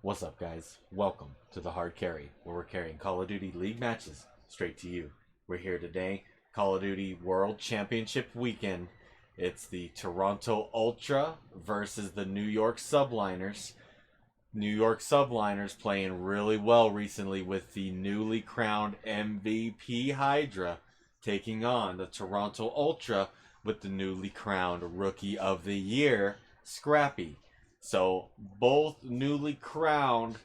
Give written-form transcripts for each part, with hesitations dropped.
What's up, guys? Welcome to the Hard Carry, where we're carrying Call of Duty League matches straight to you. We're here today, Call of Duty World Championship weekend. It's the Toronto Ultra versus the New York Subliners. New York Subliners playing really well recently with the newly crowned MVP Hydra taking on the Toronto Ultra with the newly crowned Rookie of the Year, Scrappy. So both newly crowned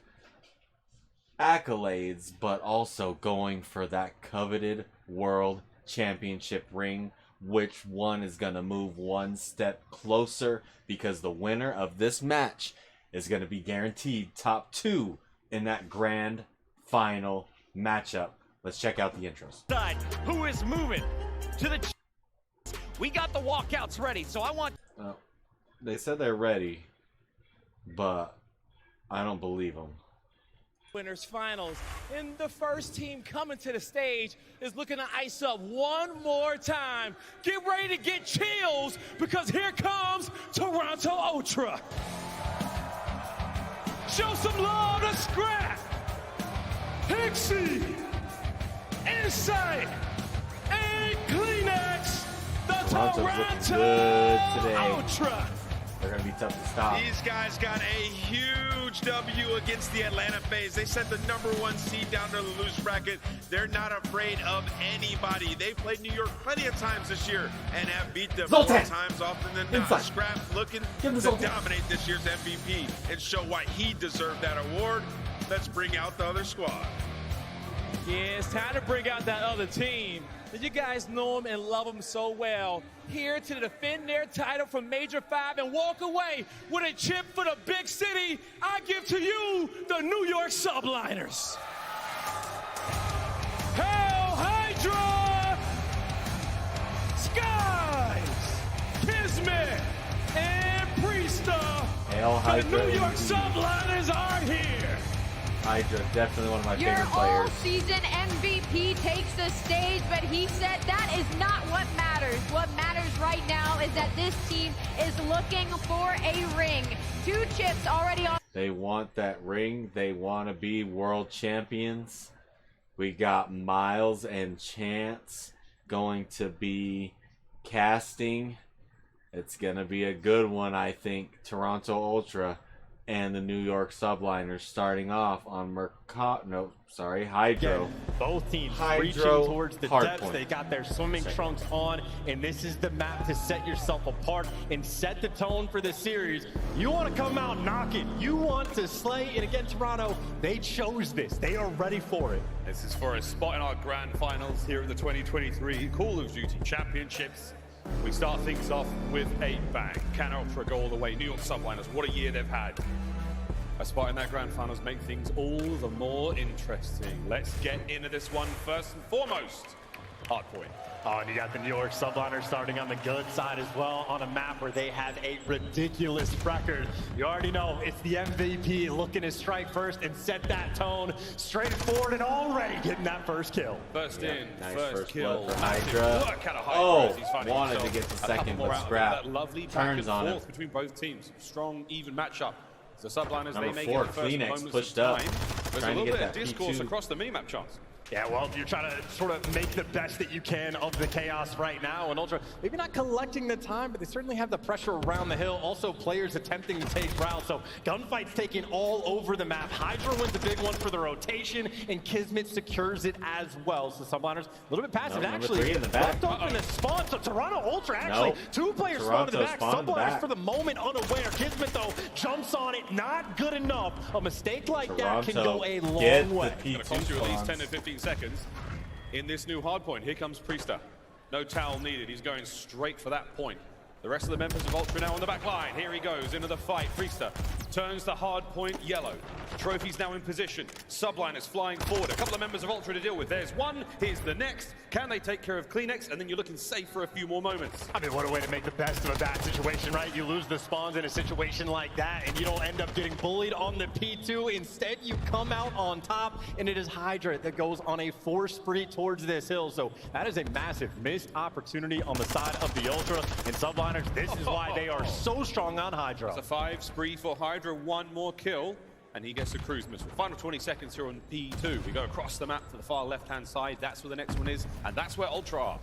accolades, but also going for that coveted World Championship ring. Which one is going to move one step closer? Because the winner of this match is going to be guaranteed top 2 in that grand final matchup. Let's check out the intros. Who is moving to the... We got the walkouts ready, so I want... They said they're ready, but I don't believe them. Winners finals, and the first team coming to the stage is looking to ice up one more time. Get ready to get chills, because here comes Toronto Ultra. Show some love to Scrap, Pixie, Insight, and Kleenex. The Toronto Ultra. They're going to be tough to stop. These guys got a huge W against the Atlanta FaZe. They sent the #1 seed down to the loose bracket. They're not afraid of anybody. They've played New York plenty of times this year and have beat them more times often than not. Scrap looking to dominate this year's MVP and show why he deserved that award. Let's bring out the other squad. Yeah, it's time to bring out that other team. You guys know them and love them so well. Here to defend their title from Major 5 and walk away with a chip for the big city, I give to you the New York Subliners. Hail Hydra! Skies! Kismet! And Priesta! Hail Hydra! The New York Subliners are here! Hydra, definitely one of my Your favorite players. all-season MVP takes the stage, but he said that is not what matters. What matters right now is that this team is looking for a ring. 2 chips already on. They want that ring. They want to be world champions. We got Miles and Chance going to be casting. It's going to be a good one, I think. Toronto Ultra and the New York Subliners starting off on Hydro. Both teams Hydro reaching towards the depths. point. They got their swimming trunks on, and this is the map to set yourself apart and set the tone for the series. You want to come out knocking. You want to slay, and again, Toronto, they chose this. They are ready for it. This is for a spot in our grand finals here at the 2023 Call of Duty Championships. We start things off with a bang. Can Ultra go all the way? New York Subliners, what a year they've had. A spot in that grand finals make things all the more interesting. Let's get into this one first and foremost. Hardpoint. Oh, and you got the New York Subliners starting on the good side as well on a map where they have a ridiculous record. You already know it's the MVP looking to strike first and set that tone straight forward and already getting that first kill. First in, nice first kill. for Hydra. Wanted to get the second, but Scrap turns on it. Between both teams. Strong, even matchup. The Subliners, Number they make 4, it the first Kleenex moments pushed of up, time. There's a trying to little get bit that of discourse P2. across the minimap charts. Yeah, well, you're trying to sort of make the best that you can of the chaos right now. And Ultra, maybe not collecting the time, but they certainly have the pressure around the hill. Also, players attempting to take routes. So, gunfights taking all over the map. Hydra wins the big one for the rotation, and Kismet secures it as well. So, Subliners, a little bit passive. Actually, in the back. left open the spawn. So, Toronto Ultra, actually, 2 players spawned in the back. Subliners, for the moment, unaware. Kismet, though, jumps on it. Not good enough. A mistake like that can go a long way. It's going to cost you at least 10 to 15 seconds in this new hard point. Here comes Priesta. No towel needed. He's going straight for that point. The rest of the members of Ultra now on the back line. Here he goes into the fight. Priesta turns the hard point yellow. Trophy's now in position. Subliners flying forward. A couple of members of Ultra to deal with. There's one. Here's the next. Can they take care of Kleenex? And then you're looking safe for a few more moments. I mean, what a way to make the best of a bad situation, right? You lose the spawns in a situation like that, and you don't end up getting bullied on the P2. Instead, you come out on top, and it is Hydra that goes on a force spree towards this hill. So that is a massive missed opportunity on the side of the Ultra. And Subliners, this is why they are so strong on Hydra. It's a 5 spree for Hydra. 1 more kill. and he gets the cruise missile. Final 20 seconds here on P2. We go across the map to the far left-hand side. That's where the next one is, and that's where Ultra are.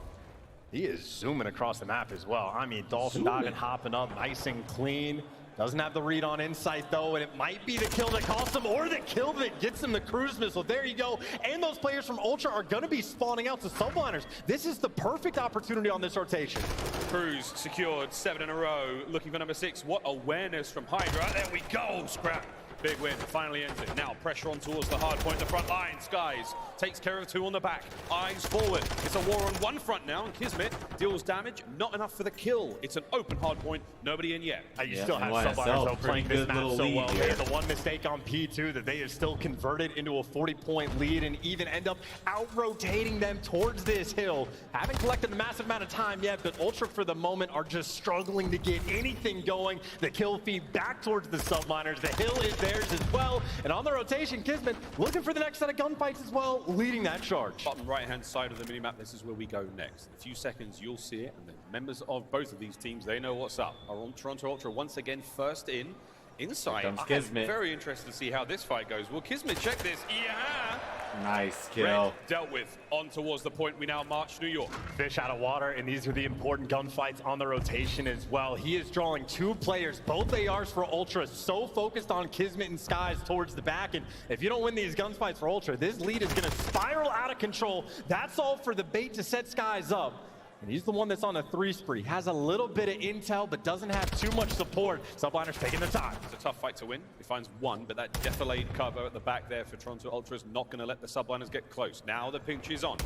He is zooming across the map as well. I mean, Dolphin diving, hopping up nice and clean. Doesn't have the read on insight though, and it might be the kill that costs him or the kill that gets him the cruise missile. There you go. And those players from Ultra are going to be spawning out to Subliners. This is the perfect opportunity on this rotation. Cruise secured 7 in a row. Looking for number 6. What awareness from Hydra. There we go, Scrap. Big win, finally ends it. Now pressure on towards the hard point, the front line. Skies takes care of 2 on the back. Eyes forward. It's a war on one front now, and Kismet deals damage. Not enough for the kill. It's an open hard point. Nobody in yet. You still have Subliners playing this map so well. They had the one mistake on P2 that they have still converted into a 40-point lead and even end up out-rotating them towards this hill. Haven't collected a massive amount of time yet, but Ultra for the moment are just struggling to get anything going. The kill feed back towards the Subliners. The hill is theirs as well. And on the rotation, Kismet looking for the next set of gunfights as well, leading that charge. Bottom right-hand side of the minimap, this is where we go next. In a few seconds, you'll see it, and the members of both of these teams, they know what's up. Are on Toronto Ultra once again first in. Inside, I'm very interested to see how this fight goes. Will Kismet check this? Yeah! Nice kill. Red dealt with. On towards the point we now march New York. Fish out of water, and these are the important gunfights on the rotation as well. He is drawing 2 players, both ARs for Ultra, so focused on Kismet and Skies towards the back. And if you don't win these gunfights for Ultra, this lead is going to spiral out of control. That's all for the bait to set Skies up. And he's the one that's on a 3 spree. Has a little bit of intel, but doesn't have too much support. Subliners taking their time. It's a tough fight to win. He finds 1, but that defilade cover at the back there for Toronto Ultra is not going to let the Subliners get close. Now the pinch is on.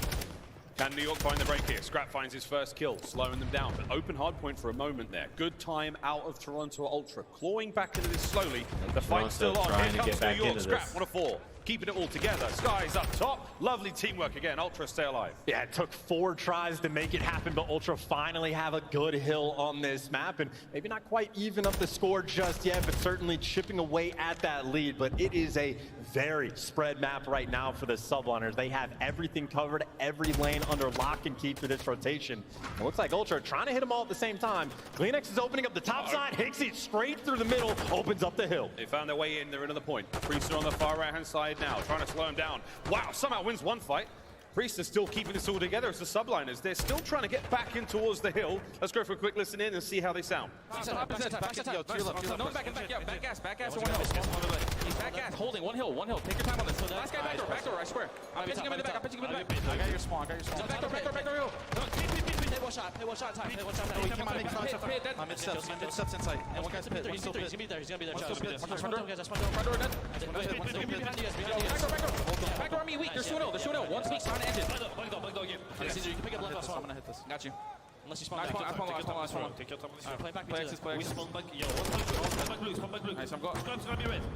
Can New York find the break here? Scrap finds his first kill, slowing them down. But open hard point for a moment there. Good time out of Toronto Ultra. Clawing back into this slowly. The fight's still on. Here comes New York. Scrap, what a 4. Keeping it all together. Skies up top. Lovely teamwork again. Ultra stay alive. Yeah, it took 4 tries to make it happen, but Ultra finally have a good hill on this map. And maybe not quite even up the score just yet, but certainly chipping away at that lead. But it is a very spread map right now for the Subliners. They have everything covered, every lane under lock and key for this rotation. It looks like Ultra trying to hit them all at the same time. Kleenex is opening up the top side. Hixie straight through the middle, opens up the hill. They found their way in. They're another point. Priester on the far right-hand side now, trying to slow him down. Wow, somehow wins one fight. Priest is still keeping this all together. It's the Subliners. They're still trying to get back in towards the hill. Let's go for a quick listen in and see how they sound. Back gas, back gas, one hill. He's back gas, holding one hill. Take your time on this. Last guy back door, I swear. I'm pitching him in the back, I got your small, Back door, hill. Play one shot time. I'm mid-steps inside. And one guy's pit. He's gonna be there. Front door, net. Back door on me, weak. There's 2-0. One speaks on engine. Caesar, you can pick up left last one. I'm gonna hit this. Got you. Unless you spawn back. I spawn last one. Play back. We spawn back. Spawn back blue. Nice, I'm going. I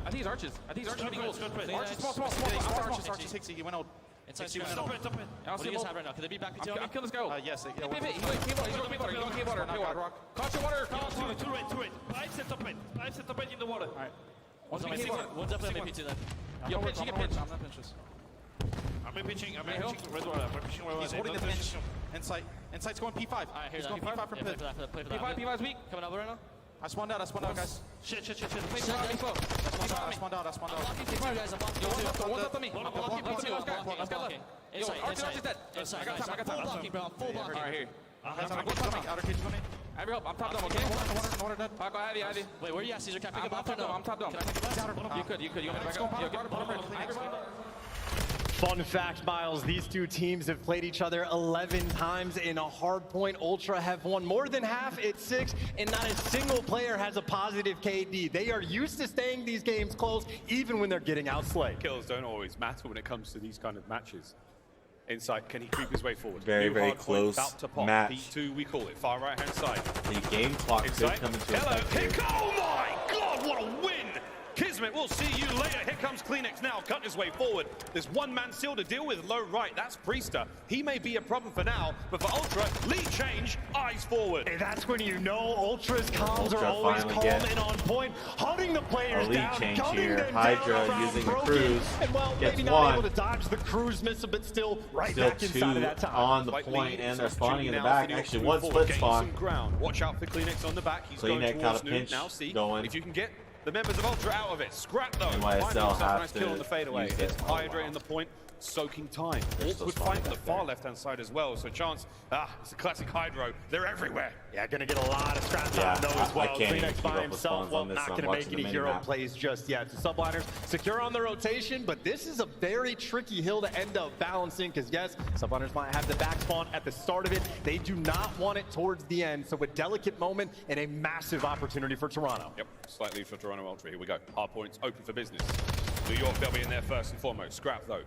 think he's arches. Arches, small. Arches, 60. He went out. Inside, stop it. What do you guys have right now? Can they be back PTO? Kill this guy. Yes. He's going cave water. Catch your water. Two right. 5 set up in the water. Alright. One's up there, maybe 2 then. Yo, pitch, you can pitch. I'm not pinch this. I'm pitching red water. He's holding the pinch. Insight's going P5. Alright, he's going P5 from pit. P5's weak. Coming over right now. I spawned out, guys. Shit. I spawned out. One's up on me. Let's go left. Yo, Archer's dead. I got time. Full block. Alright, here. Outer cage is on me. I have your help. I'm top down, okay? Water dead. Go Ivy. Wait, where are you at, Caesar? Can I pick up? I'm top down. Can I pick up? You could. You want me to back up? Fun fact, Miles, these 2 teams have played each other 11 times in a hardpoint. Ultra have won more than half at 6, and not a single player has a positive KD. They are used to staying these games close, even when they're getting outslayed. Kills don't always matter when it comes to these kind of matches. Inside, can he creep his way forward? Very close match. P2, we call it. Far right-hand side. The game clock could come into effect here. Oh my God, what a win! Kismet, we'll see you later. Here comes Kleenex now, cutting his way forward. There's one man still to deal with, low right. That's Priester. He may be a problem for now, but for Ultra, lead change, eyes forward. And that's when you know Ultra's comms are always calm and on point, hunting the players down, gunning them Hydra down, using the cruise. And well, gets maybe one. not able to dodge the cruise missile, but still right back inside of that time. On the point, and they're spawning in the back. Actually, one split spawn. Watch out for Kleenex on the back. He's going towards Nuke now. See if you can get the members of Ultra out of it. Scrap though. NYSL have Nice to kill on the fadeaway. use It's it. Hydra in the point, soaking time. Awkward fight on the far left-hand side as well. So Chance, it's a classic Hydro. They're everywhere. Yeah, gonna get a lot of scrap time though as well. I can't even Kleenex keep by up with himself, spawns well, on this. not I'm gonna watching make the any hero mini-map. plays just yet. The Subliners secure on the rotation, but this is a very tricky hill to end up balancing because yes, Subliners might have the back spawn at the start of it. They do not want it towards the end, so a delicate moment and a massive opportunity for Toronto. Yep, slight lead for Toronto Ultra. Here we go. Hard points open for business. New York, they'll be in there first and foremost. Scrap though.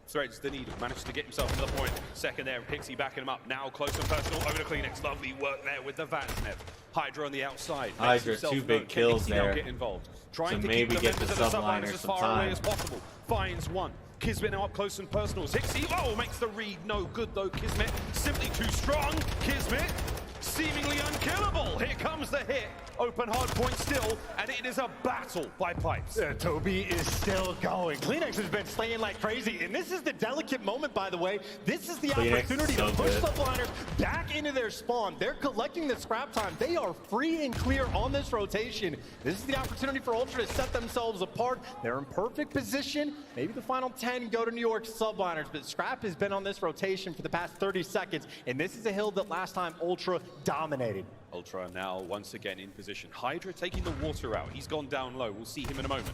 Threads the needle, managed to get himself to the point. Second there, Pixie backing him up. Now close and personal over to Kleenex. Lovely work there with the Vansnev. Hydra on the outside. Hydra, 2 big kills there. Get involved. Trying to to keep maybe the get the members of the Subliners Subliners as some far away time. as possible. Finds one. Kismet now up close and personal. Hixie, makes the read. No good though, Kismet. Simply too strong. Kismet, seemingly unkillable. Here comes the hit. Open hard point still, and it is a battle by Pipes. Toby is still going. Kleenex has been slaying like crazy, and this is the delicate moment, by the way. This is the Kleenex opportunity so to push good. Subliners back into their spawn. They're collecting the scrap time. They are free and clear on this rotation. This is the opportunity for Ultra to set themselves apart. They're in perfect position. Maybe the final 10 go to New York Subliners, but Scrap has been on this rotation for the past 30 seconds, and this is a hill that last time Ultra dominated. Ultra now once again in position. Hydra taking the water out. He's gone down low. We'll see him in a moment.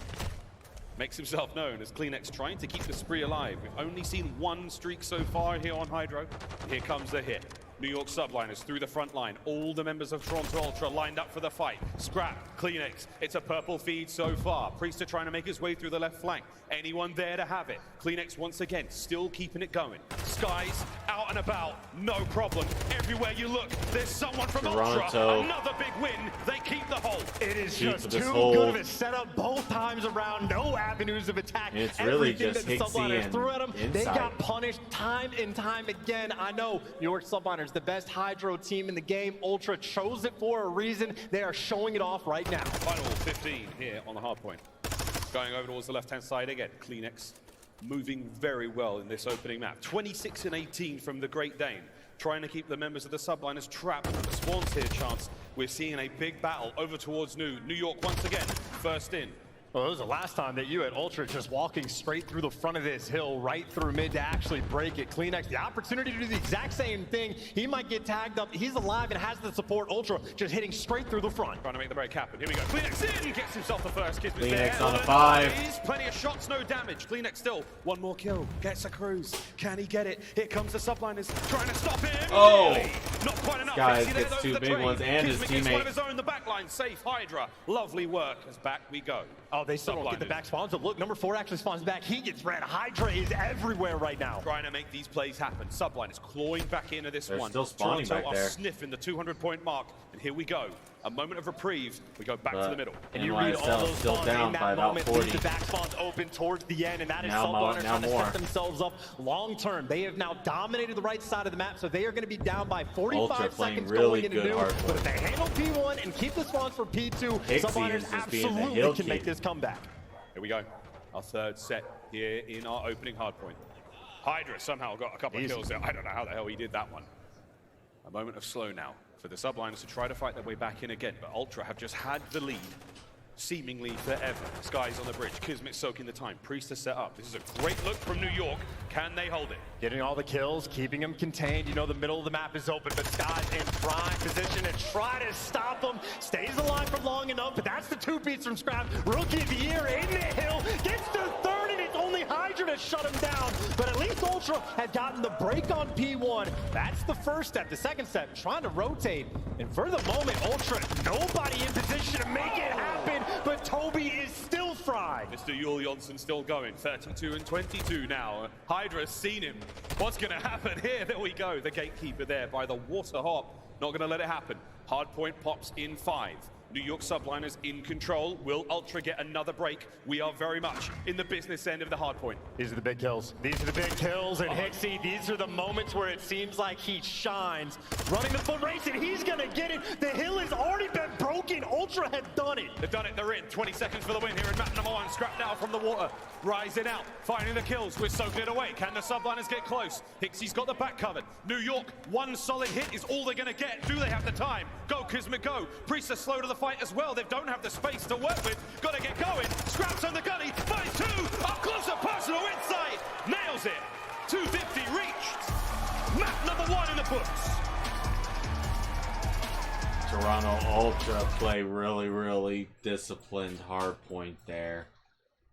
Makes himself known as Kleenex trying to keep the spree alive. We've only seen one streak so far here on Hydro. Here comes the hit. New York Subliners through the front line. All the members of Toronto Ultra lined up for the fight. Scrap, Kleenex. It's a purple feed so far. Priester trying to make his way through the left flank. Anyone there to have it? Kleenex once again still keeping it going. Skies out and about, no problem. Everywhere you look, there's someone from Toronto. Ultra. Another big win. They keep the hold. It is Keep just this too hold. good of a setup both times around. No avenues of attack. It's really Everything just that the Hixie Subliners and threw at them, they inside. got punished time and time again. I know New York Subliners, the best Hydro team in the game. Ultra chose it for a reason. They are showing it off right now. Final 15 here on the hard point. Going over towards the left-hand side again. Kleenex moving very well in this opening map. 26 and 18 from the Great Dane. Trying to keep the members of the Subliners trapped at the spawns here, Chance. We're seeing a big battle over towards New York once again. First in. Well, it was the last time that you had Ultra just walking straight through the front of this hill, right through mid to actually break it. Kleenex, the opportunity to do the exact same thing. He might get tagged up. He's alive and has the support. Ultra just hitting straight through the front. Trying to make the break happen. Here we go. Kleenex in, gets himself the first. Kleenex on a 5. Plenty of shots, no damage. Kleenex still one more kill. Gets a cruise. Can he get it? Here comes the Subliners trying to stop him. Oh! Not quite enough. Guys, Hixie there, gets those 2 are the big trade. ones and his Kismet gets one of teammate. his own, the back line. Safe Hydra. Lovely work as back we go. Oh, they still don't get the Subliners. back spawns. But look, number 4 actually spawns back. He gets red. Hydra is everywhere right now. Trying to make these plays happen. Subliners clawing back into this They're one. still spawning Toronto back there. are sniffing the 200-point mark. And here we go. A moment of reprieve. We go back to the middle. And you read all those still spawns down in that by about moment. 40. Leave the back spawns open towards the end, and that is Now Subliners trying to more. set themselves up long term. They have now dominated the right side of the map, so they are going to be down by 45 Ultra playing seconds really going into good New. hardpoint. But if they handle P1 and keep the spawns for P2, Hixie is Subliners just being the absolutely hill can make king. this comeback. Here we go. Our third set here in our opening hardpoint. Hydra somehow got a couple of kills there. I don't know how the hell he did that one. A moment of slow now for the Subliners to try to fight their way back in again, but Ultra have just had the lead seemingly forever. Skies on the bridge, Kismet soaking the time, Priester set up. This is a great look from New York. Can they hold it? Getting all the kills, keeping them contained. You know the middle of the map is open, but Sky's in prime position to try to stop him. Stays alive for long enough, but that's the 2 beats from Scrap. Rookie of the year in the hill, gets to 3rd, and it's only Hydra to shut him down. But at least Ultra had gotten the break on P1. That's the first step. The second step, trying to rotate. And for the moment, Ultra, nobody in position to make it happen, but Toby is still fried. Mr. Yul Jonsson still going, 32 and 22 now. Hydra's seen him. What's going to happen here? There we go. The gatekeeper there by the water hop. Not going to let it happen. Hardpoint pops in 5. New York Subliners in control. Will Ultra get another break? We are very much in the business end of the hardpoint. These are the big kills. These are the big kills, and Hixie, these are the moments where it seems like he shines. Running the foot race, and he's gonna get it. The hill has already been broken. Ultra have done it. They've done it. They're in. 20 seconds for the win here in map number 1. Scrap now from the water. rising out, finding the kills. We're soaking it away. Can the Subliners get close? Hixie's got the back covered. New York, one solid hit is all they're going to get. Do they have the time? Go, Kismet, go. Priest are slow to the fight as well. They don't have the space to work with. Got to get going. Scraps on the gunny. Finds two. Up close and personal inside. Nails it. 250 reached. Map number 1 in the books. Toronto Ultra play really disciplined hard point there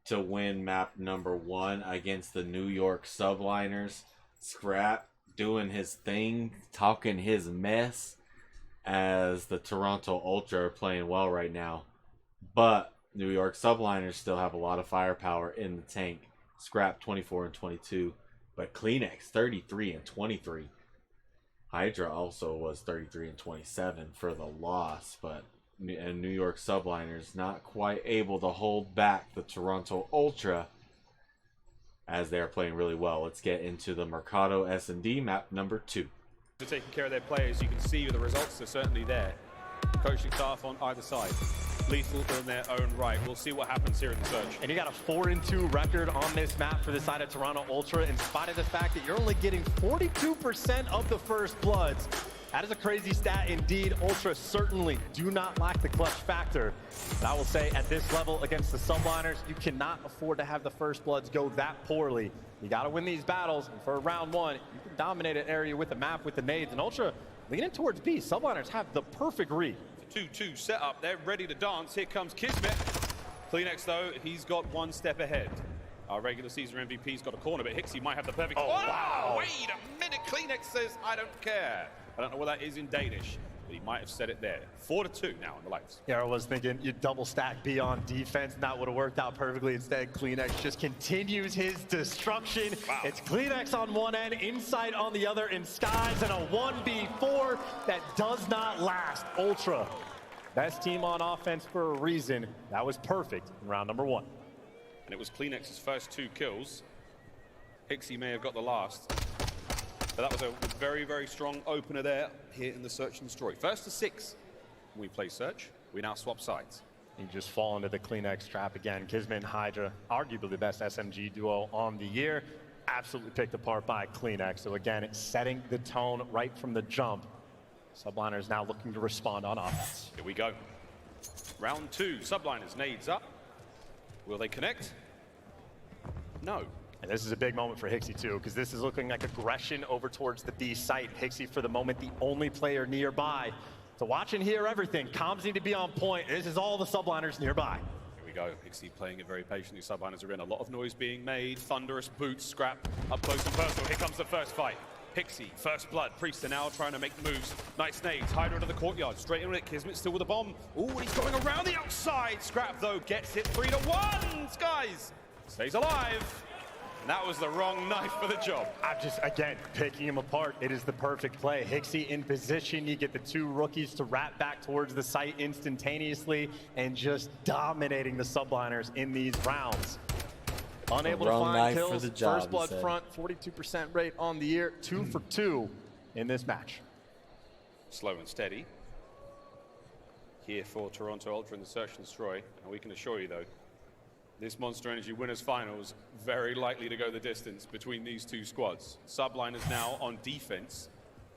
to win map number 1 against the New York Subliners. Scrap doing his thing, talking his mess, as the Toronto Ultra are playing well right now. But New York Subliners still have a lot of firepower in the tank. Scrap 24 and 22, but Kleenex 33 and 23. Hydra also was 33 and 27 for the loss, but and New York Subliners not quite able to hold back the Toronto Ultra as they are playing really well. Let's get into the Mercado S&D map number 2. They're taking care of their players. You can see the results are certainly there. Coaching staff on either side. Lethal in their own right. We'll see what happens here in the search. And you got a 4-2 record on this map for the side of Toronto Ultra, in spite of the fact that you're only getting 42% of the first bloods. That is a crazy stat indeed. Ultra certainly do not lack the clutch factor. But I will say, at this level against the Subliners, you cannot afford to have the first bloods go that poorly. You got to win these battles, and for round 1, you can dominate an area with the map, with the nades, and Ultra leaning towards B. Subliners have the perfect read. 2-2 setup. They're ready to dance. Here comes Kismet. Kleenex, though, he's got one step ahead. Our regular season MVP's got a corner, but Hixie might have the perfect... Oh, wow. Wait a minute. Kleenex says, I don't care. I don't know what that is in Danish, but he might have said it there. 4-2 now in the lights. Yeah, I was thinking you double stack B on defense, and that would have worked out perfectly. Instead, Kleenex just continues his destruction. Wow. It's Kleenex on one end, Insight on the other, in Skies, and a 1v4 that does not last. Ultra, best team on offense for a reason. That was perfect in round number 1. And it was Kleenex's first 2 kills. Hixie may have got the last. But that was a very strong opener there here in the Search and Destroy. First to 6. When we play Search, we now swap sides. You just fall into the Kleenex trap again. Kismet and Hydra, arguably the best SMG duo on the year. Absolutely picked apart by Kleenex. So again, it's setting the tone right from the jump. Subliners now looking to respond on offense. Here we go. Round 2, Subliners, nades up. Will they connect? No. And this is a big moment for Hixie too, because this is looking like aggression over towards the B site. Hixie, for the moment, the only player nearby. To watch and hear everything, comms need to be on point. This is all the Subliners nearby. Here we go. Hixie playing it very patiently. Subliners are in. A lot of noise being made. Thunderous boots, Scrap up close and personal. Here comes the first fight. Hixie, first blood. Priest are now trying to make moves. Nice nades. Hydra to the courtyard. Straight in it. Kismet still with a bomb. Ooh, and he's going around the outside. Scrap, though, gets it 3-1. Skies stays alive. And that was the wrong knife for the job. I'm just, again, picking him apart. It is the perfect play. Hixie in position. You get the 2 rookies to wrap back towards the site instantaneously and just dominating the Subliners in these rounds. Unable to find kills. First blood front, 42% rate on the year. 2 for 2 in this match. Slow and steady. Here for Toronto Ultra in the Search and Destroy. And we can assure you, though, this Monster Energy Winners Finals very likely to go the distance between these 2 squads. Subliners now on defense.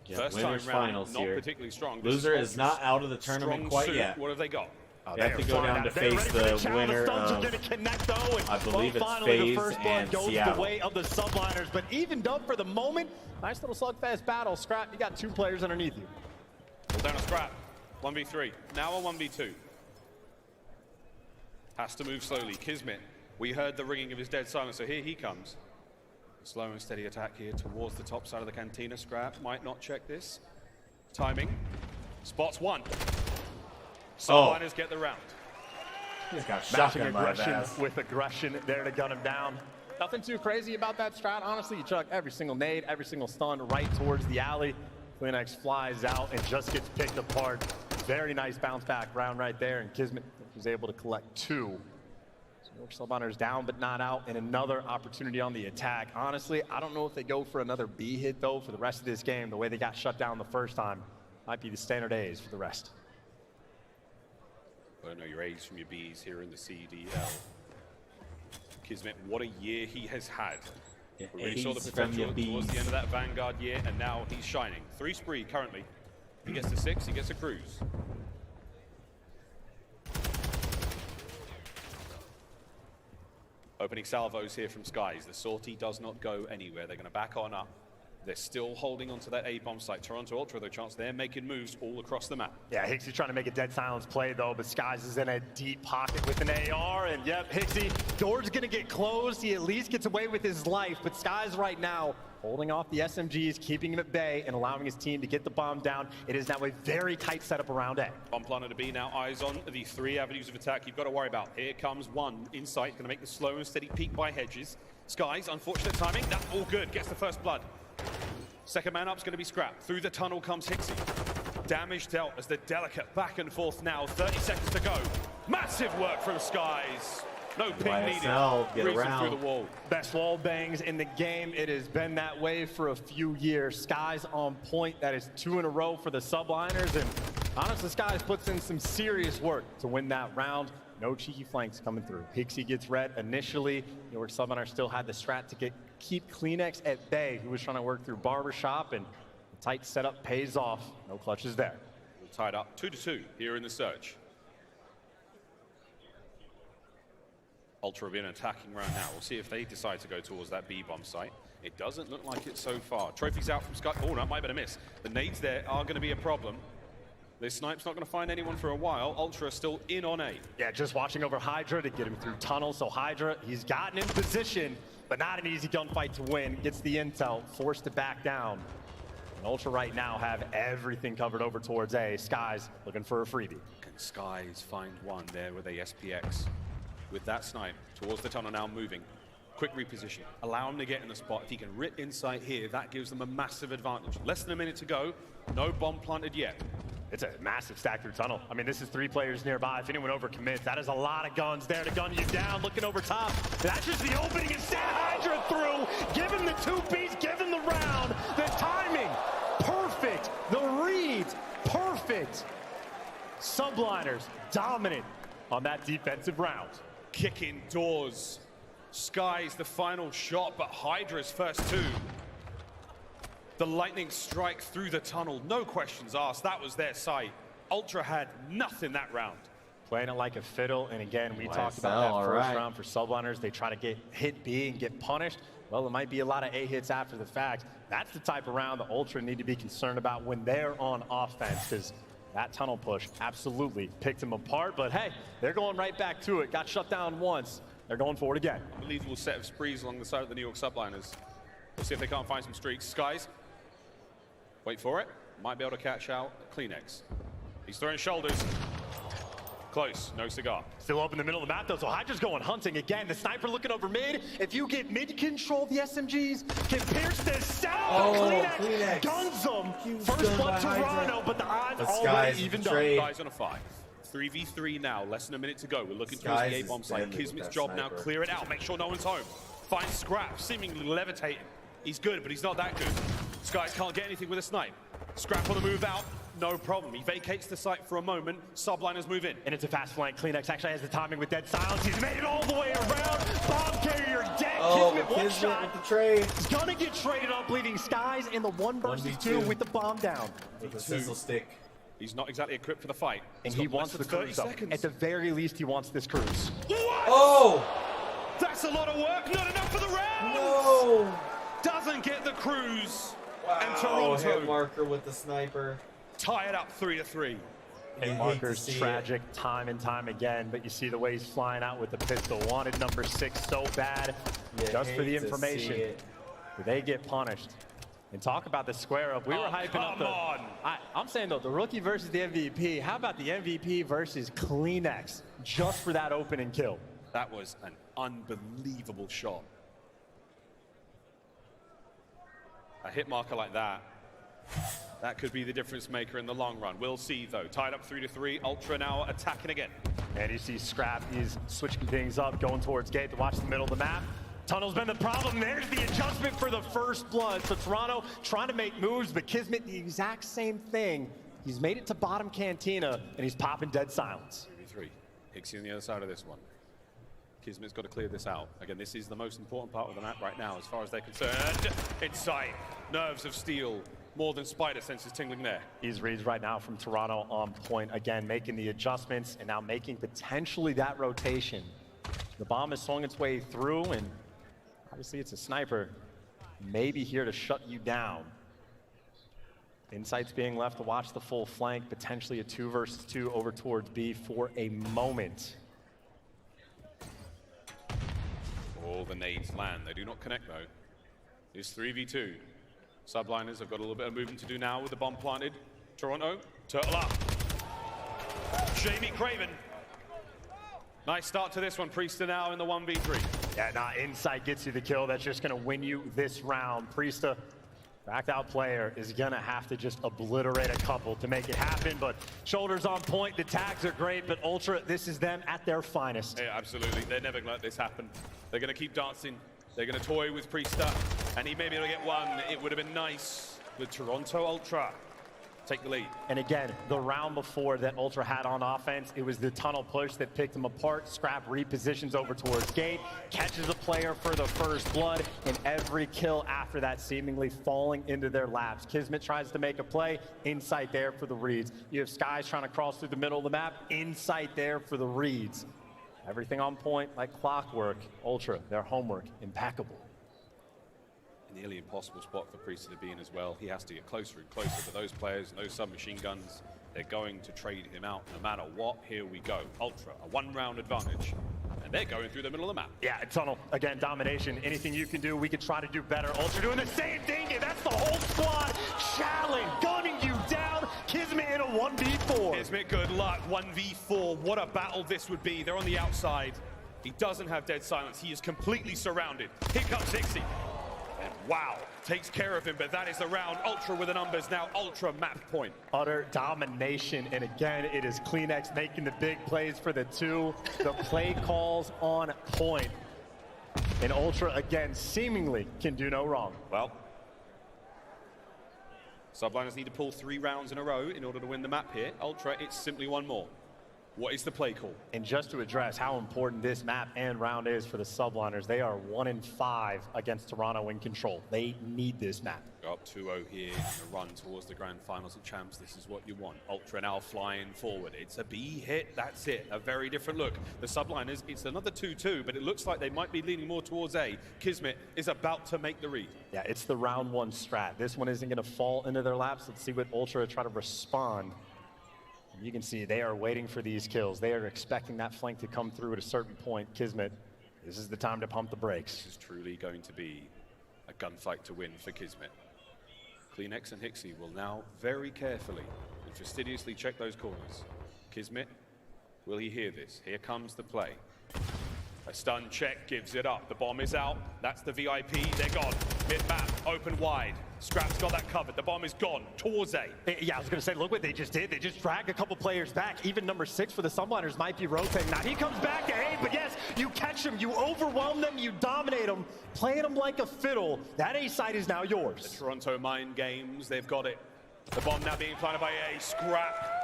Yeah, First winners time round, finals not here. particularly strong. Loser is not out of the tournament quite yet. What have they got? They have to go down to face the winner of, I believe it's FaZe and Seattle. The way of the Subliners, but evened up for the moment. Nice little slugfest battle. Scrap, you got 2 players underneath you. Pull down a Scrap. 1v3. Now a 1v2. Has to move slowly. Kismet, we heard the ringing of his dead silence, so here he comes. Slow and steady attack here towards the top side of the cantina. Scrap might not check this. Timing. Spots 1. Subliners get the round. He's got Matching shotgun aggression with aggression there to gun him down. Nothing too crazy about that strat. Honestly, you chuck every single nade, every single stun right towards the alley. Kleenex flies out and just gets picked apart. Very nice bounce back round right there, and Kismet was able to collect 2. So Subliners down but not out, and another opportunity on the attack. Honestly, I don't know if they go for another B hit though for the rest of this game. The way they got shut down the first time might be the standard A's for the rest. I know your A's from your B's here in the CDL. Kismet, what a year he has had. Yeah, We really saw the ace from potential your towards bees. the end of that Vanguard year, and now he's shining. 3 spree currently. He gets to 6, he gets a cruise. Opening salvos here from Skies. The sortie does not go anywhere. They're going to back on up. They're still holding onto that A-bomb site. Toronto Ultra, their chance, they're making moves all across the map. Yeah, Hixie's trying to make a dead silence play though, but Skies is in a deep pocket with an AR, and yep, Hixie, door's gonna get closed. He at least gets away with his life, but Skies right now holding off the SMGs, keeping him at bay, and allowing his team to get the bomb down. It is now a very tight setup around A. Bomb planner to B now, eyes on the 3 avenues of attack you've got to worry about. Here comes one in sight, going to make the slow and steady peek by Hedges. Skies, unfortunate timing, that's all good, gets the first blood. Second man up's going to be Scrap. Through the tunnel comes Hixie. Damage dealt as the delicate back and forth now. 30 seconds to go. Massive work from Skies. No ping needed. Get Reaching around. through the wall. Best wall bangs in the game. It has been that way for a few years. Skies on point. That is 2 in a row for the Subliners. And honestly, Skies puts in some serious work to win that round. No cheeky flanks coming through. Hixie gets red initially. New York Subliners still had the strat to keep Kleenex at bay, who was trying to work through Barbershop, and the tight setup pays off. No clutches there. We're tied up 2-2 here in the search. Ultra have been attacking right now. We'll see if they decide to go towards that B-bomb site. It doesn't look like it so far. Trophies out from Sky. Oh, that might have been a miss. The nades there are going to be a problem. This snipe's not going to find anyone for a while. Ultra still in on A. Yeah, just watching over Hydra to get him through tunnels. So Hydra, he's gotten in position, but not an easy gunfight to win. Gets the intel, forced to back down. And Ultra right now have everything covered over towards A. Skies looking for a freebie. Can Skies find one there with a SPX? With that snipe, towards the tunnel now moving. Quick reposition. Allow him to get in the spot. If he can rip inside here, that gives them a massive advantage. Less than a minute to go. No bomb planted yet. It's a massive stack through tunnel. I mean, this is 3 players nearby. If anyone overcommits, that is a lot of guns there to gun you down. Looking over top. That's just the opening and send Hydra through. Give him the 2-piece, give him the round. The timing, perfect. The reads, perfect. Subliners, dominant on that defensive round. Kicking doors. Skies the final shot, but Hydra's first 2. The lightning strike through the tunnel, no questions asked. That was their sight. Ultra had nothing that round. Playing it like a fiddle, and again, we talked YSL, about that first right. round for Subliners. They try to get hit B and get punished. Well, it might be a lot of A hits after the fact. That's the type of round the Ultra need to be concerned about when they're on offense, because that tunnel push absolutely picked them apart. But hey, they're going right back to it. Got shut down once. They're going for it again. Unbelievable set of sprees along the side of the New York Subliners. We'll see if they can't find some streaks. Skies. Wait for it. Might be able to catch out Kleenex. He's throwing shoulders. Close. No cigar. Still up in the middle of the map, though, so Hydra's going hunting again. The sniper looking over mid. If you get mid control, the SMGs can pierce the center. Kleenex. Guns them. Huge First gun blood by to Hydra. Rano, but the odds But already Skies evened betrayed. up. Skies on a 5. 3v3 now. Less than a minute to go. We're looking Skies towards the is A-bomb site. deadly with Kismet's that job now. sniper. Clear it out. Make sure no one's home. Find Scrap. Seemingly levitating. He's good, but he's not that good. Skies can't get anything with a snipe. Scrap on the move out. No problem. He vacates the site for a moment. Subliners move in. And it's a fast flank. Kleenex actually has the timing with dead silence. He's made it all the way around. Bomb carrier dead. Kismet one shot. with the trade. He's gonna get traded on Bleeding Skies in the 1 versus 2 1v2. with the bomb down. With the sizzle stick. He's not exactly equipped for the fight. And He's he got wants the less than 30 cruise, though. seconds. At the very least, he wants this cruise. What? Oh! That's a lot of work. Not enough for the round. No! Doesn't get the cruise. And Wow, hit Toronto marker with the sniper. tie it up 3-3. You Hit hate marker's to see tragic time and time again, but you see the way he's flying out with the pistol. Wanted number 6 so bad. You Just for the hate to information, see it. they get punished. And talk about the square up. We were hyping up come on. I'm saying though, the rookie versus the MVP. How about the MVP versus Kleenex just for that opening kill? That was an unbelievable shot. A hit marker like that, that could be the difference maker in the long run. We'll see though. Tied up 3-3. Ultra now attacking again. And you see Scrap, he's switching things up, going towards gate to watch the middle of the map. Tunnel's been the problem. There's the adjustment for the first blood. So Toronto trying to make moves, but Kismet the exact same thing. He's made it to bottom cantina, and he's popping dead silence. 3v3. Hixie on the other side of this one. Kismet's got to clear this out. Again, this is the most important part of the map right now as far as they're concerned. Inside, nerves of steel, more than spider senses tingling there. These reads right now from Toronto on point, again, making the adjustments and now making potentially that rotation. The bomb has swung its way through, and obviously it's a sniper, maybe here to shut you down. Insight's being left to watch the full flank, potentially a 2 versus 2 over towards B for a moment. All the nades land. They do not connect though. It's 3v2. Subliners have got a little bit of movement to do now with the bomb planted. Toronto, turtle up. Jamie Craven. Nice start to this one. Priesta now in the 1v3. Yeah, now Insight gets you the kill. That's just going to win you this round. Priesta, backed out player, is going to have to just obliterate a couple to make it happen. But shoulders on point. The tags are great, but Ultra, this is them at their finest. Yeah, absolutely. They're never going to let this happen. They're going to keep dancing. They're going to toy with Priesta, and he may be able to get one. It would have been nice with Toronto Ultra take the lead. And again, the round before that Ultra had on offense, it was the tunnel push that picked them apart. Scrap repositions over towards gate, catches a player for the first blood, and every kill after that seemingly falling into their laps. Kismet tries to make a play, Insight there for the reads. You have Skies trying to cross through the middle of the map, Insight there for the reads. Everything on point like clockwork. Ultra, their homework, impeccable. Nearly impossible spot for Priesta to be in as well. He has to get closer and closer to those players, no submachine guns. They're going to trade him out no matter what. Here we go. Ultra, a 1-round advantage. And they're going through the middle of the map. Yeah, tunnel, again, domination. Anything you can do, we can try to do better. Ultra doing the same thing, and that's the whole squad. Challenge, gunning you down. Kismet in a 1v4. Kismet, good luck. 1v4. What a battle this would be. They're on the outside. He doesn't have dead silence. He is completely surrounded. Here comes Dixie. And wow, takes care of him, but that is the round. Ultra with the numbers now. Ultra map point. Utter domination, and again, it is Kleenex making the big plays for the 2. The play calls on point. And Ultra, again, seemingly can do no wrong. Well, Subliners need to pull 3 rounds in a row in order to win the map here. Ultra, it's simply 1 more. What is the play call? And just to address how important this map and round is for the Subliners, they are 1-5 against Toronto in control. They need this map. Go up 2-0 here in a run towards the grand finals of champs. This is what you want. Ultra now flying forward. It's a B hit. That's it. A very different look. The Subliners, it's another 2-2, but it looks like they might be leaning more towards A. Kismet is about to make the read. Yeah, it's the round 1 strat. This one isn't going to fall into their laps. Let's see what Ultra try to respond. You can see they are waiting for these kills. They are expecting that flank to come through at a certain point. Kismet, this is the time to pump the brakes. This is truly going to be a gunfight to win for Kismet. Kleenex and Hixie will now very carefully and fastidiously check those corners. Kismet, will he hear this? Here comes the play. A stun check gives it up. The bomb is out. That's the VIP. They're gone. Mid-map, open wide. Scrap's got that covered. The bomb is gone towards A. Yeah, I was going to say, look what they just did. They just dragged a couple players back. Even number 6 for the Subliners might be rotating. Now he comes back to A, but yes, you catch him, you overwhelm them, you dominate them, playing them like a fiddle. That A side is now yours. The Toronto mind games, they've got it. The bomb now being planted by A. Scrap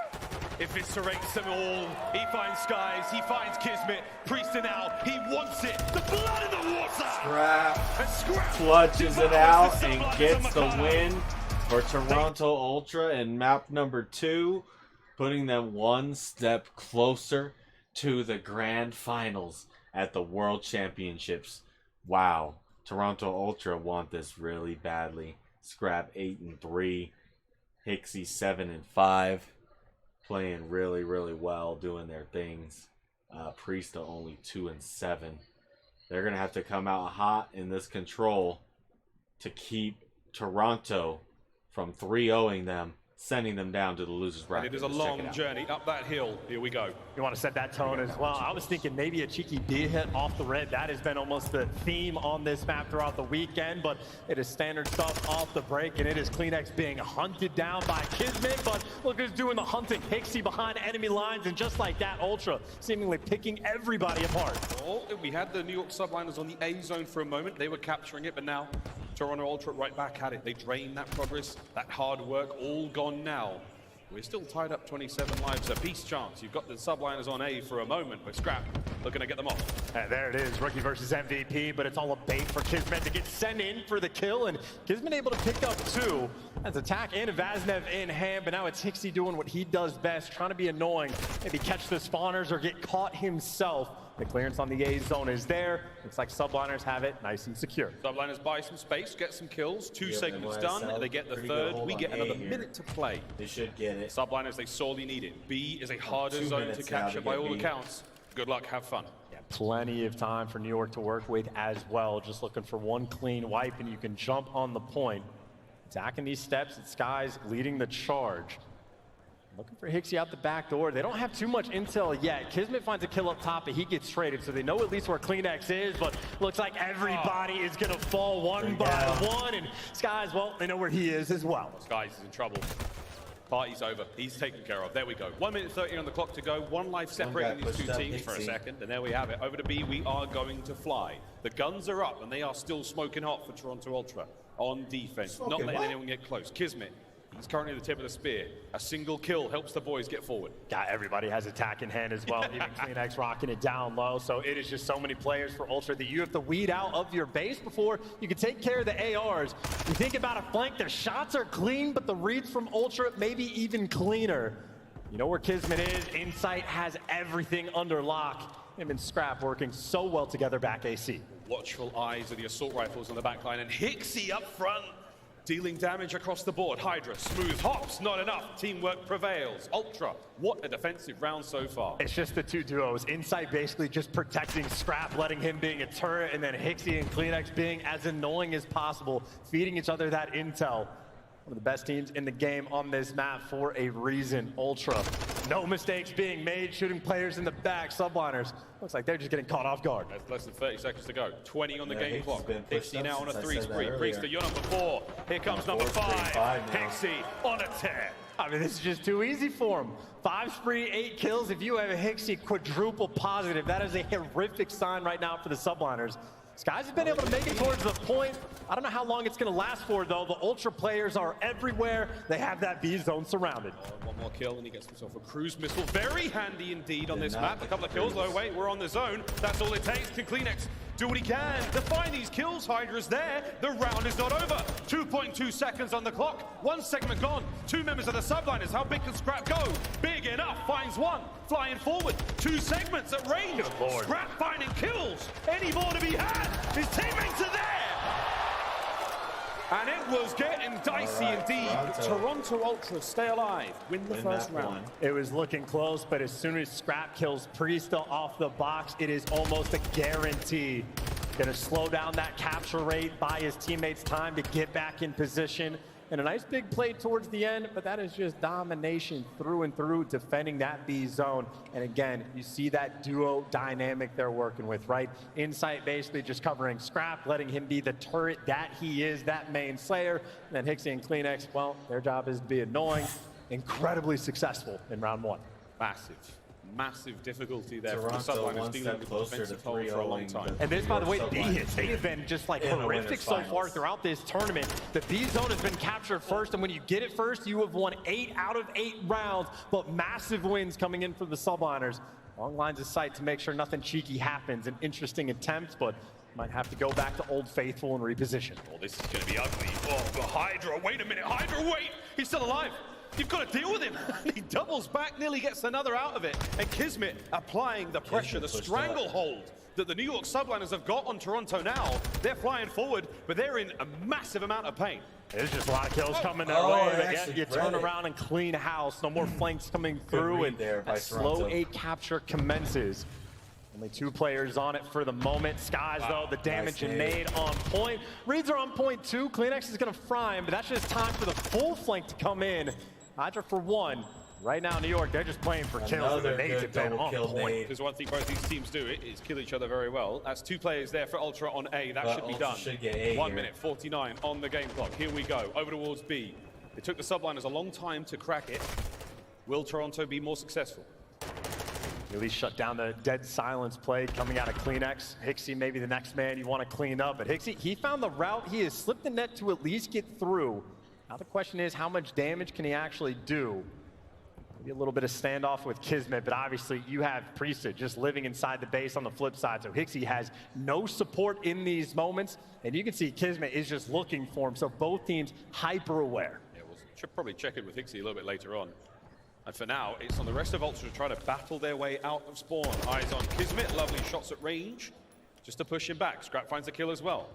eviscerates them all. He finds Skies, he finds Kismet. Priesta now, he wants it. The blood in the water! Scrap clutches it out and gets the win for Toronto Ultra in map number 2, putting them 1 step closer to the grand finals at the World Championships. Wow, Toronto Ultra want this really badly. Scrap 8-3, Hixie 7-5. Playing really, really well, doing their things. Priesta only 2-7. They're going to have to come out hot in this control to keep Toronto from 3-0ing them, sending them down to the losers bracket. It is a long journey up that hill. Here we go. You want to set that tone as well. I was thinking maybe a cheeky B hit off the rip. That has been almost the theme on this map throughout the weekend, but it is standard stuff off the break, and it is Kleenex being hunted down by Kismet, but look who's doing the hunting. Hixie behind enemy lines, and just like that, Ultra seemingly picking everybody apart. Well, we had the New York Subliners on the A zone for a moment. They were capturing it, but now Toronto Ultra right back at it. They drained that progress, that hard work, all gone now. We're still tied up 27 lives apiece, Chance. You've got the Subliners on A for a moment, but Scrap looking to get them off. And there it is, rookie versus MVP, but it's all a bait for Kismet to get sent in for the kill, and Kismet able to pick up 2. That's attack and Vaznev in hand, but now it's Hixie doing what he does best, trying to be annoying, maybe catch the spawners or get caught himself. The clearance on the A zone is there. Looks like Subliners have it nice and secure. Subliners buy some space, get some kills. 2 segments done. They get the third. We get another minute to play. They should get it. Subliners, they sorely need it. B is a harder zone to capture by all accounts. Good luck, have fun. Yeah, plenty of time for New York to work with as well. Just looking for one clean wipe and you can jump on the point. Attacking these steps, it's Skies leading the charge. Looking for Hixie out the back door. They don't have too much intel yet. Kismet finds a kill up top, but he gets traded, so they know at least where CleanX is, but looks like everybody is going to fall one by one, and Skies, well, they know where he is as well. Skies is in trouble. Party's over. He's taken care of. There we go. 1 minute 30 on the clock to go. One life separating these 2 teams for a second, and there we have it. Over to B, we are going to fly. The guns are up, and they are still smoking hot for Toronto Ultra on defense. Not letting anyone get close. Kismet. He's currently the tip of the spear. A single kill helps the boys get forward. Yeah, everybody has attack in hand as well. Even CleanX rocking it down low. So it is just so many players for Ultra that you have to weed out of your base before you can take care of the ARs. You think about a flank, their shots are clean, but the reads from Ultra maybe even cleaner. You know where Kismet is. Insight has everything under lock. Him and Scrap working so well together back AC. Watchful eyes of the assault rifles on the back line, and Hixie up front. Dealing damage across the board. Hydra, smooth hops, not enough. Teamwork prevails. Ultra, what a defensive round so far. It's just the 2 duos. Insight basically just protecting Scrap, letting him being a turret, and then Hixie and CleanX being as annoying as possible, feeding each other that intel. One of the best teams in the game on this map for a reason. Ultra, no mistakes being made, shooting players in the back. Subliners, looks like they're just getting caught off guard. That's less than 30 seconds to go. 20 on the game clock. Hixie now on a 3 spree. Priester, you're number 4. Here comes number 5. Hixie on a 10. I mean, this is just too easy for him. 5 spree, 8 kills. If you have a Hixie quadruple positive, that is a horrific sign right now for the Subliners. Skies have been able to make it towards the point. I don't know how long it's going to last for, though. The Ultra players are everywhere. They have that B zone surrounded. One more kill, and he gets himself a cruise missile. Very handy indeed on this map. A couple of kills, though. Wait, we're on the zone. That's all it takes. Can CleanX do what he can to find these kills? Hydra's there. The round is not over. 2.2 seconds on the clock. 1 segment gone. 2 members of the Subliners. How big can Scrap go? Big enough. Finds 1. Flying forward. 2 segments at range. Scrap finding kills. Any more to be had? His teammates are there. And it was getting dicey indeed. Toronto Ultra stay alive, win the first round. It was looking close, but as soon as Scrap kills Priesta off the box, it is almost a guarantee. Gonna slow down that capture rate, buy his teammates time to get back in position. And a nice big play towards the end, but that is just domination through and through, defending that B zone. And again, you see that duo dynamic they're working with, right? Insight basically just covering Scrap, letting him be the turret that he is, that main slayer. And then Hixie and CleanX, well, their job is to be annoying, incredibly successful in round 1. Massive difficulty there Toronto, for the Subliners dealing with the defensive hold for a long time. And this, by the way, B hits. They have been just like horrific so far throughout this tournament. The B zone has been captured first, and when you get it first, you have won 8 out of 8 rounds, but massive wins coming in for the Subliners. Long lines of sight to make sure nothing cheeky happens. An interesting attempt, but might have to go back to Old Faithful and reposition. Oh, this is going to be ugly. Oh, but Hydra, wait a minute. Hydra, wait! He's still alive. You've got to deal with him. He doubles back, nearly gets another out of it. And Kismet applying the pressure, the stranglehold that the New York Subliners have got on Toronto now. They're flying forward, but they're in a massive amount of pain. There's just a lot of kills coming their way, but yeah, you turn around and clean house. No more flanks coming through, and that slow 8 capture commences. Only 2 players on it for the moment. Skies, though, the damage made on point. Reads are on point too. CleanX is going to fry him, but that's just time for the full flank to come in. Hydra for 1. Right now, New York, they're just playing for kills, and the nades have been on point. There's one thing both these teams do, is kill each other very well. That's 2 players there for Ultra on A. That should be done. 1 minute 49 on the game clock. Here we go, over towards B. It took the Subliners a long time to crack it. Will Toronto be more successful? Really shut down the dead silence play coming out of CleanX. Hixie maybe the next man you want to clean up, but Hixie, he found the route. He has slipped the net to at least get through. Now the question is, how much damage can he actually do? Maybe a little bit of standoff with Kismet, but obviously you have Priesthood just living inside the base on the flip side. So Hixie has no support in these moments, and you can see Kismet is just looking for him. So both teams hyper aware. Yeah, we'll probably check in with Hixie a little bit later on. And for now, it's on the rest of Ultra to try to battle their way out of spawn. Eyes on Kismet, lovely shots at range, just to push him back. Scrap finds a kill as well.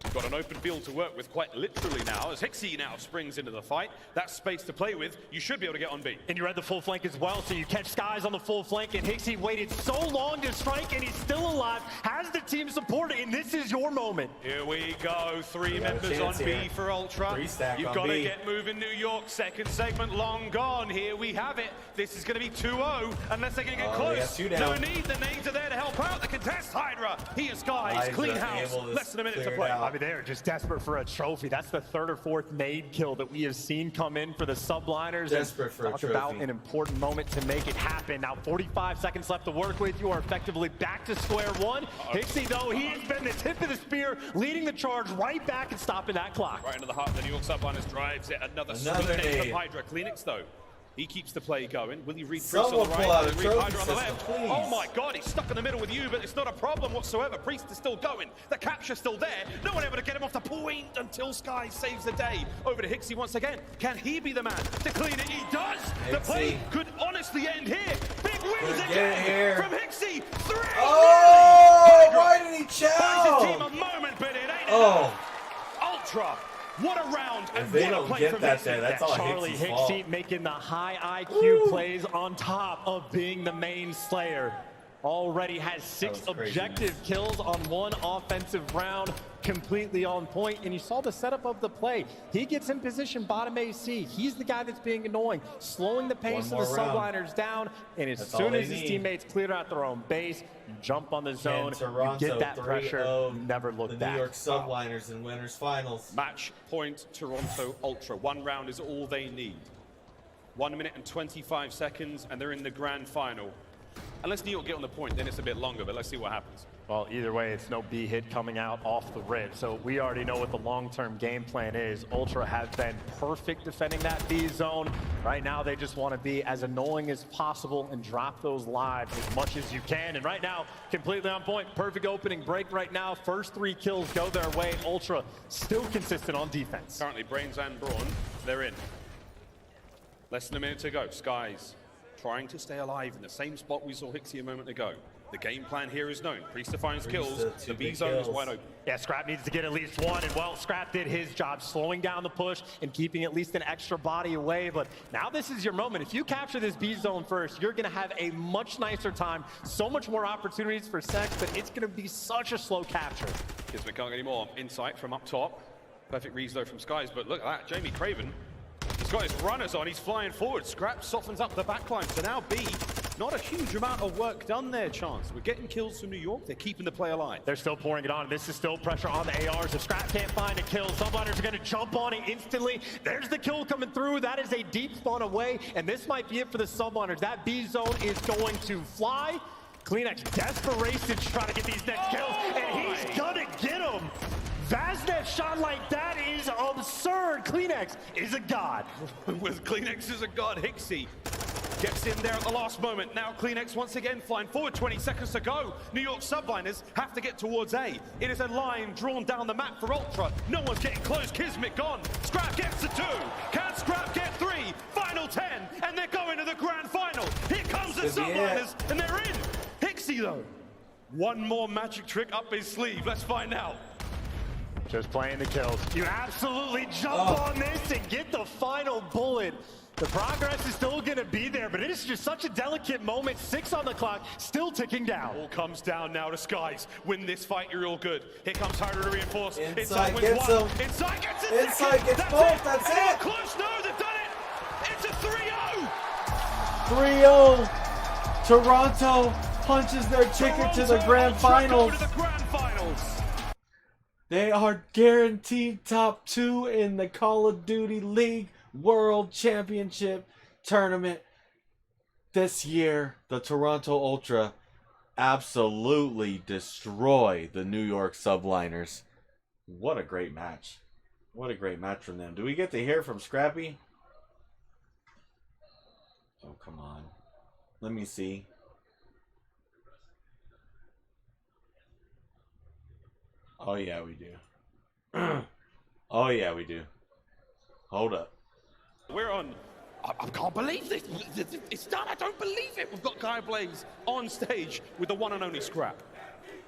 We've got an open field to work with quite literally now, as Hixie now springs into the fight. That's space to play with. You should be able to get on B. And you read the full flank as well, so you catch Skies on the full flank, and Hixie waited so long to strike, and he's still alive, has the team support, and this is your moment. Here we go, three members on B for Ultra. You've got to get moving, New York. Second segment long gone. Here we have it. This is going to be 2-0, unless they're going to get close. No need, the nades are there to help out. The contest, Hydra. He is Skies, clean house, less than a minute to play. I mean, they're just desperate for a trophy. That's the third or fourth nade kill that we have seen come in for the Subliners. Desperate for a talk trophy. about an important moment to make it happen. Now 45 seconds left to work with. You are effectively back to square one. Hixie, though, he has been the tip of the spear, leading the charge right back and stopping that clock. Right into the heart of the New York Subliners, drives it. Another sweet nade from Hydra. Kleenex, though. He keeps the play going. Will he read Priest on the right? Will he read Hydra on the left? Please. Oh my god, he's stuck in the middle with you, but it's not a problem whatsoever. Priest is still going. The capture's still there. No one able to get him off the point until Sky saves the day. Over to Hixie once again. Can he be the man to clean it? He does! The play could honestly end here. Big wins again from Hixie. 3! Oh! Why did he chow? Buys his team a moment, but it ain't enough. Ultra. What a round, and they what a don't play get from that Hixie. there. That's all Charlie Hixie's Hixie fault. making the high IQ plays on top of being the main slayer. Already has 6 objective kills on 1 offensive round, completely on point. And you saw the setup of the play. He gets in position bottom AC. He's the guy that's being annoying, slowing the pace of the Subliners down. And as soon as his teammates cleared out their own base, you jump on the zone, you get that pressure, you never look back. The New York Subliners in winners finals. Match point Toronto Ultra. 1 round is all they need. 1 minute and 25 seconds, and they're in the grand final. Unless New York get on the point, then it's a bit longer, but let's see what happens. Well, either way, it's no B hit coming out off the rip. So we already know what the long-term game plan is. Ultra have been perfect defending that B zone. Right now, they just want to be as annoying as possible and drop those lives as much as you can. And right now, completely on point. Perfect opening break right now. First 3 kills go their way. Ultra still consistent on defense. Currently, Brains and Brawn, they're in. Less than a minute to go. Skies trying to stay alive in the same spot we saw Hixie a moment ago. The game plan here is known. Priest finds kills. The B zone is wide open. Yeah, Scrap needs to get at least 1, and well, Scrap did his job, slowing down the push and keeping at least an extra body away. But now this is your moment. If you capture this B zone first, you're going to have a much nicer time, so much more opportunities for Sex, but it's going to be such a slow capture. Kismet can't get any more insight from up top. Perfect reads though from Skies, but look at that, Jamie Craven. He's got his runners on, he's flying forward. Scrap softens up the backline, so now B, not a huge amount of work done there, Chance. We're getting kills from New York, they're keeping the play alive. They're still pouring it on. This is still pressure on the ARs. If Scrap can't find a kill, Subliners are going to jump on it instantly. There's the kill coming through. That is a deep spawn away, and this might be it for the Subliners. That B zone is going to fly. Kleenex desperation to try to get these next kills, and he's gonna get them. Vaznev shot like that is absurd. Kleenex is a god. With Kleenex as a god, Hixie gets in there at the last moment. Now Kleenex once again flying forward, 20 seconds to go. New York Subliners have to get towards A. It is a line drawn down the map for Ultra. No one's getting close, Kismet gone. Scrap gets the 2. Can Scrap get 3? Final 10, and they're going to the grand final. Here comes the Subliners, and they're in. Hixie though, one more magic trick up his sleeve. Let's find out. Just playing the kills. You absolutely jump on this and get the final bullet. The progress is still going to be there, but it is just such a delicate moment. 6 on the clock, still ticking down. All comes down now to Skies. Win this fight, you're all good. Here comes Hydra to reinforce. Inside wins gets 1. him. Inside gets it. Inside gets both. That's and it. Close. No, they've done it. It's a 3-0. 3-0. Toronto punches their ticket to the grand finals. They are guaranteed top 2 in the Call of Duty League World Championship Tournament. This year, the Toronto Ultra absolutely destroy the New York Subliners. What a great match. What a great match from them. Do we get to hear from Scrappy? Oh, come on. Let me see. Oh, yeah, we do. Oh, yeah, we do. Hold up. We're on. I can't believe this. It's done. I don't believe it. We've got Guy Blaze on stage with the one and only Scrap.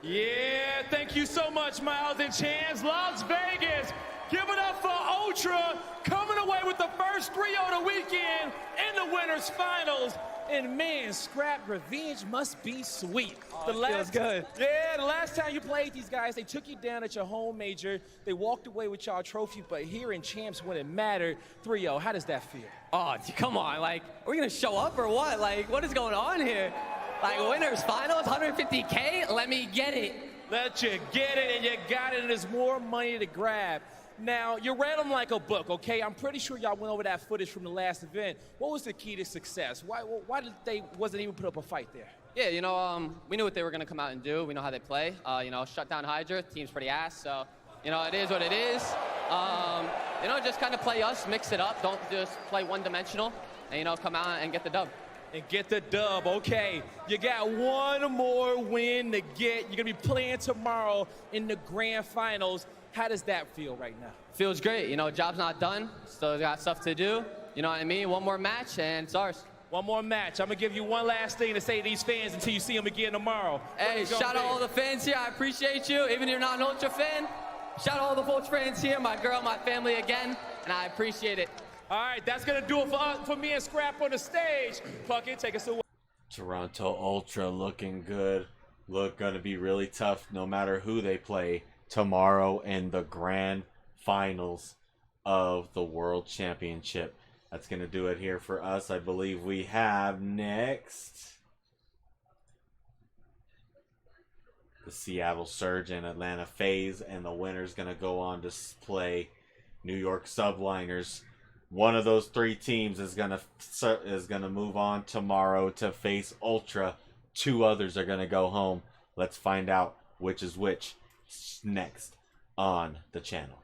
Yeah, thank you so much, Miles and Chance. Las Vegas, give it up for Ultra, coming away with the first 3-0 of the weekend in the winners finals. And man, Scrap, revenge must be sweet. Feels good. Yeah, the last time you played these guys, they took you down at your home major. They walked away with y'all trophy, but here in Champs when it mattered, 3-0. How does that feel? Oh, come on. Like, are we going to show up or what? Like, what is going on here? Like, winners finals, 150K? Let me get it. Let you get it, and you got it, and there's more money to grab. Now, you read them like a book, okay? I'm pretty sure y'all went over that footage from the last event. What was the key to success? Why did they wasn't even put up a fight there? Yeah, you know, we knew what they were going to come out and do. We know how they play. You know, shut down Hydra. Team's pretty ass, so, you know, it is what it is. You know, just kind of play us, mix it up. Don't just play one-dimensional, and, you know, come out and get the dub. And get the dub, okay. You got one more win to get. You're going to be playing tomorrow in the grand finals. How does that feel right now? Feels great. You know, job's not done. Still got stuff to do. You know what I mean? One more match, and it's ours. One more match. I'm going to give you one last thing to say to these fans until you see them again tomorrow. Hey, shout out all the fans here. I appreciate you. Even if you're not an Ultra fan, shout out all the Vulture fans here, my girl, my family again, and I appreciate it. All right, that's going to do it for me and Scrap on the stage. Puckett, take us away. Toronto Ultra looking good. Going to be really tough no matter who they play tomorrow in the grand finals of the World Championship. That's going to do it here for us. I believe we have next the Seattle Surge and Atlanta FaZe, and the winner's going to go on to play New York Subliners. One of those three teams is gonna move on tomorrow to face Ultra. Two others are gonna go home. Let's find out which is which next on the channel.